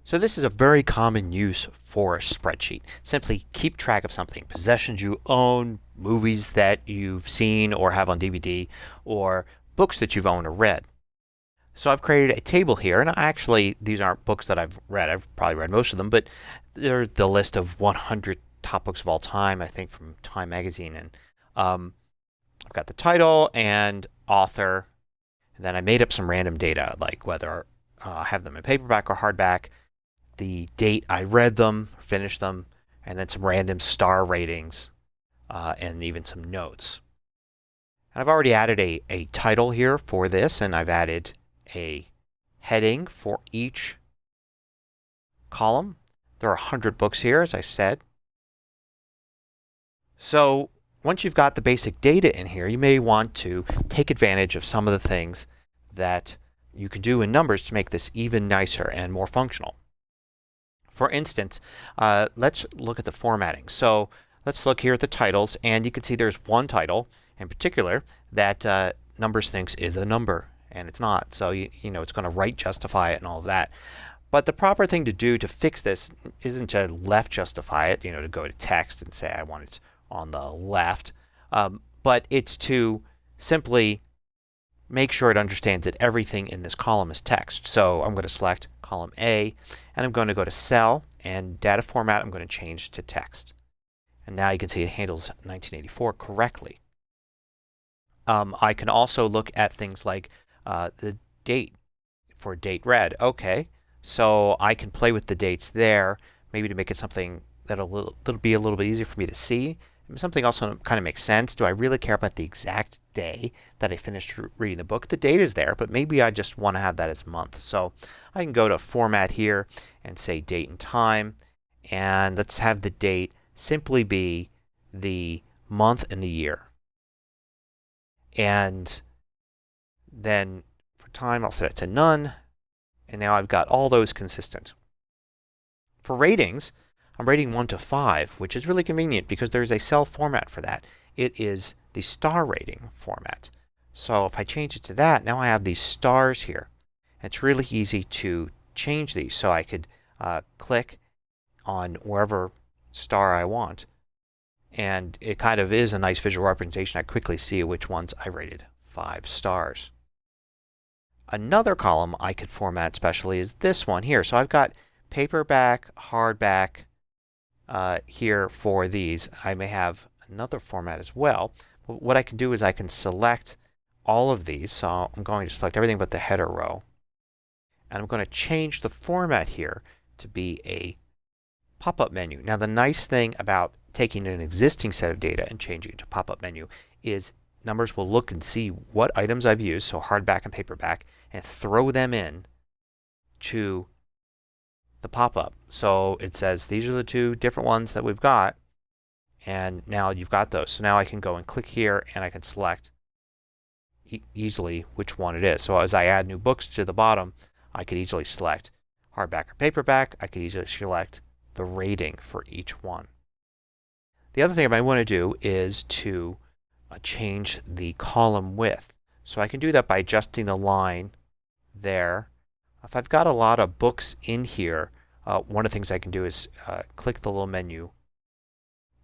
So this is a very common use for a spreadsheet. Simply keep track of something. Possessions you own, movies that you've seen or have on DVD, or books that you've owned or read. So I've created a table here, and actually these aren't books that I've read. I've probably read most of them, but they're the list of 100 top books of all time, I think from Time Magazine. And I've got the title and author, and then I made up some random data, like whether I have them in paperback or hardback, the date I read them, finished them, and then some random star ratings and even some notes. And I've already added a title here for this, and I've added a heading for each column. There are 100 books here, as I said. So once you've got the basic data in here, you may want to take advantage of some of the things that you can do in numbers to make this even nicer and more functional. For instance, let's look at the formatting. So let's look here at the titles, and you can see there's one title in particular that Numbers thinks is a number, and it's not. So you know it's going to right justify it and all of that. But the proper thing to do to fix this isn't to left justify it, to go to text and say I want it on the left, but it's to simply make sure it understands that everything in this column is text. So I'm going to select column A, and I'm going to go to Cell, and Data Format I'm going to change to text. And now you can see it handles 1984 correctly. I can also look at things like the date for date read. Okay, so I can play with the dates there, maybe to make it something that'll be a little bit easier for me to see. Something also kind of makes sense. Do I really care about the exact day that I finished reading the book? The date is there, but maybe I just want to have that as a month. So I can go to Format here and say Date and Time. And let's have the date simply be the month and the year. And then for time I'll set it to none. And now I've got all those consistent. For ratings, I'm rating 1 to 5, which is really convenient because there's a cell format for that. It is the star rating format. So if I change it to that, now I have these stars here. It's really easy to change these. So I could click on wherever star I want, and it kind of is a nice visual representation. I quickly see which ones I rated 5 stars. Another column I could format specially is this one here. So I've got paperback, hardback, here for these. I may have another format as well. But what I can do is I can select all of these. So I'm going to select everything but the header row. And I'm going to change the format here to be a pop-up menu. Now the nice thing about taking an existing set of data and changing it to pop-up menu is Numbers will look and see what items I've used, so hardback and paperback, and throw them in to the pop-up. So it says these are the two different ones that we've got, and now you've got those. So now I can go and click here and I can select easily which one it is. So as I add new books to the bottom, I could easily select hardback or paperback. I could easily select the rating for each one. The other thing I might want to do is to change the column width. So I can do that by adjusting the line there. If I've got a lot of books in here, one of the things I can do is click the little menu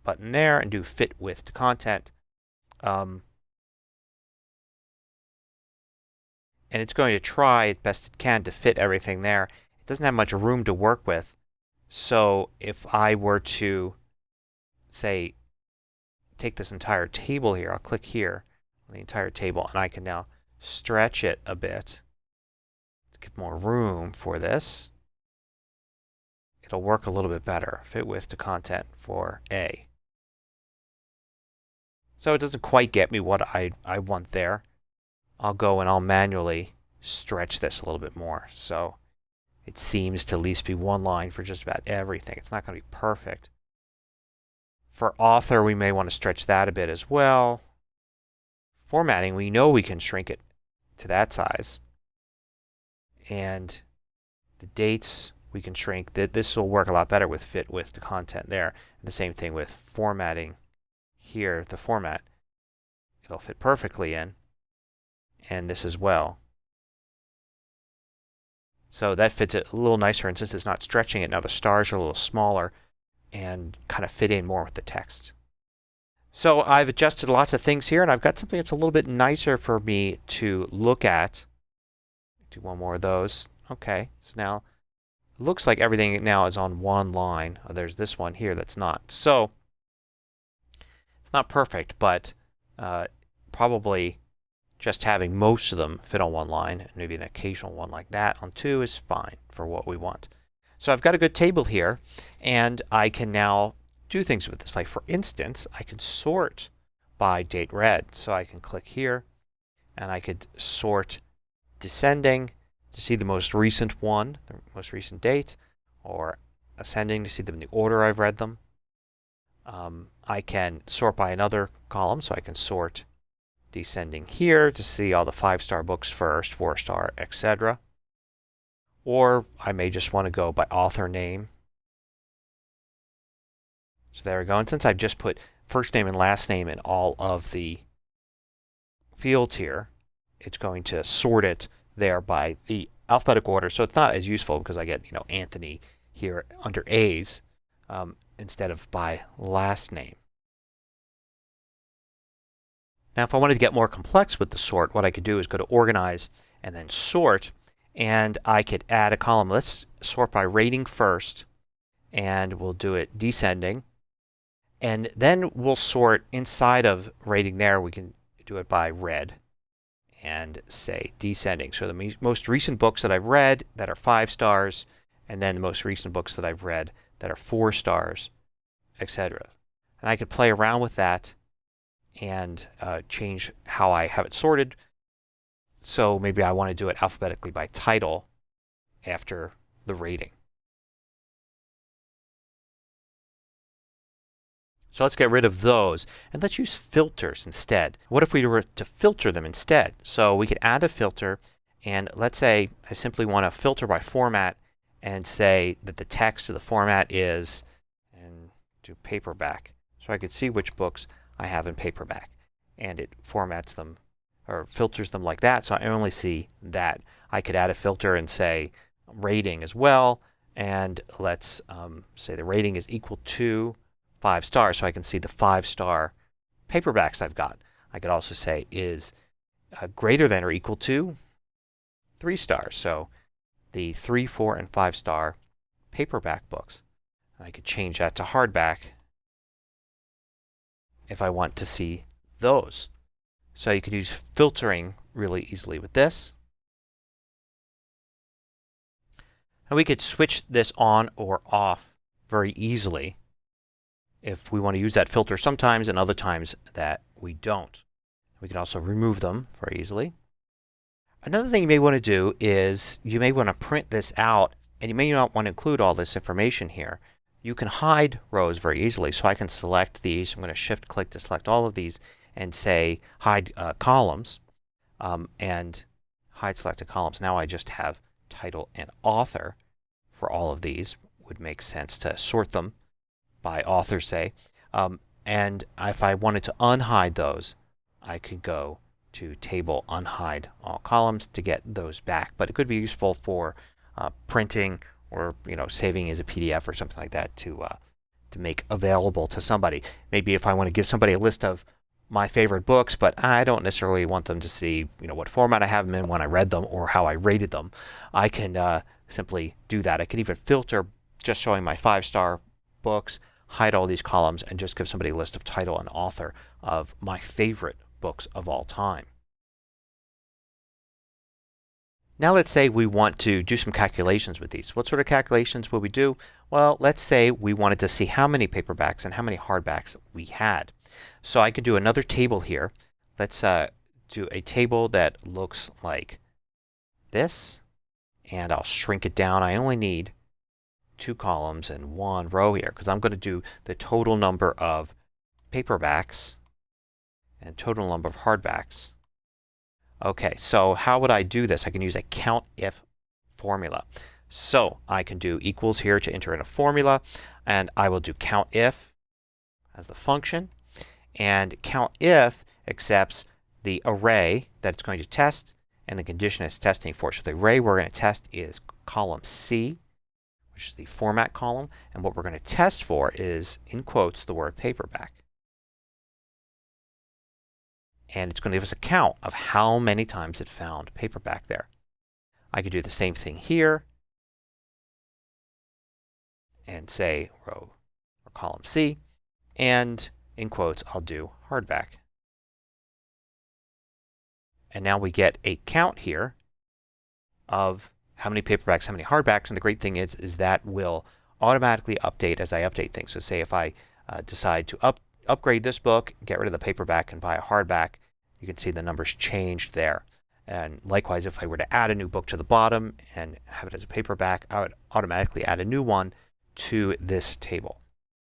button there and do Fit Width to Content. And it's going to try as best it can to fit everything there. It doesn't have much room to work with. So if I were to, say, take this entire table here, I'll click here on the entire table, and I can now stretch it a bit to give more room for this. It'll work a little bit better. Fit width to content for A. So it doesn't quite get me what I want there. I'll go and I'll manually stretch this a little bit more. So it seems to at least be one line for just about everything. It's not going to be perfect. For author, we may want to stretch that a bit as well. Formatting, we know we can shrink it to that size. And the dates, we can shrink. This will work a lot better with fit width to content there. And the same thing with formatting here, the format. It'll fit perfectly in. And this as well. So that fits it a little nicer, and since it's not stretching it, now the stars are a little smaller and kind of fit in more with the text. So I've adjusted lots of things here, and I've got something that's a little bit nicer for me to look at. Do one more of those. Okay, so now it looks like everything now is on one line. Oh, there's this one here that's not. So it's not perfect, but probably just having most of them fit on one line, and maybe an occasional one like that on two, is fine for what we want. So I've got a good table here, and I can now do things with this. Like for instance, I can sort by date read. So I can click here, and I could sort descending to see the most recent one, the most recent date, or ascending to see them in the order I've read them. I can sort by another column, so I can sort descending here to see all the 5-star books first, 4-star, etc. Or I may just want to go by author name. So there we go. And since I've just put first name and last name in all of the fields here, it's going to sort it there by the alphabetical order. So it's not as useful because I get, Anthony here under A's instead of by last name. Now if I wanted to get more complex with the sort, what I could do is go to Organize and then Sort, and I could add a column. Let's sort by rating first, and we'll do it descending. And then we'll sort inside of rating there. We can do it by read and say descending. So the most recent books that I've read that are 5 stars, and then the most recent books that I've read that are 4 stars, etc. And I could play around with that and change how I have it sorted. So maybe I want to do it alphabetically by title after the rating. So let's get rid of those, and let's use filters instead. What if we were to filter them instead? So we could add a filter, and let's say I simply want to filter by format and say that the text of the format is, and do paperback. So I could see which books I have in paperback, and it formats them or filters them like that, so I only see that. I could add a filter and say rating as well, and let's say the rating is equal to 5 stars, so I can see the 5-star paperbacks I've got. I could also say is greater than or equal to 3 stars, so the 3, 4, and 5-star paperback books. I could change that to hardback if I want to see those. So you could use filtering really easily with this. And we could switch this on or off very easily if we want to use that filter sometimes, and other times that we don't. We can also remove them very easily. Another thing you may want to do is you may want to print this out, and you may not want to include all this information here. You can hide rows very easily. So I can select these. I'm going to shift click to select all of these and say hide columns, and hide selected columns. Now I just have title and author for all of these. Would make sense to sort them by author, say. And if I wanted to unhide those, I could go to table unhide all columns to get those back. But it could be useful for printing, or saving as a PDF or something like that to make available to somebody. Maybe if I want to give somebody a list of my favorite books, but I don't necessarily want them to see what format I have them in when I read them or how I rated them, I can simply do that. I can even filter just showing my 5-star books, hide all these columns, and just give somebody a list of title and author of my favorite books of all time. Now let's say we want to do some calculations with these. What sort of calculations will we do? Well, let's say we wanted to see how many paperbacks and how many hardbacks we had. So I can do another table here. Let's do a table that looks like this, and I'll shrink it down. I only need 2 columns and 1 row here because I'm going to do the total number of paperbacks and total number of hardbacks. Okay, so how would I do this? I can use a COUNTIF formula. So I can do equals here to enter in a formula, and I will do COUNTIF as the function, and COUNTIF accepts the array that it's going to test, and the condition it's testing for. So the array we're going to test is column C, which is the format column. And what we're going to test for is, in quotes, the word paperback. And it's going to give us a count of how many times it found paperback there. I could do the same thing here and say row or column C, and in quotes I'll do hardback. And now we get a count here of how many paperbacks, how many hardbacks, and the great thing is that will automatically update as I update things. So say if I decide to upgrade this book, get rid of the paperback and buy a hardback, you can see the numbers changed there. And likewise, if I were to add a new book to the bottom and have it as a paperback, I would automatically add a new one to this table.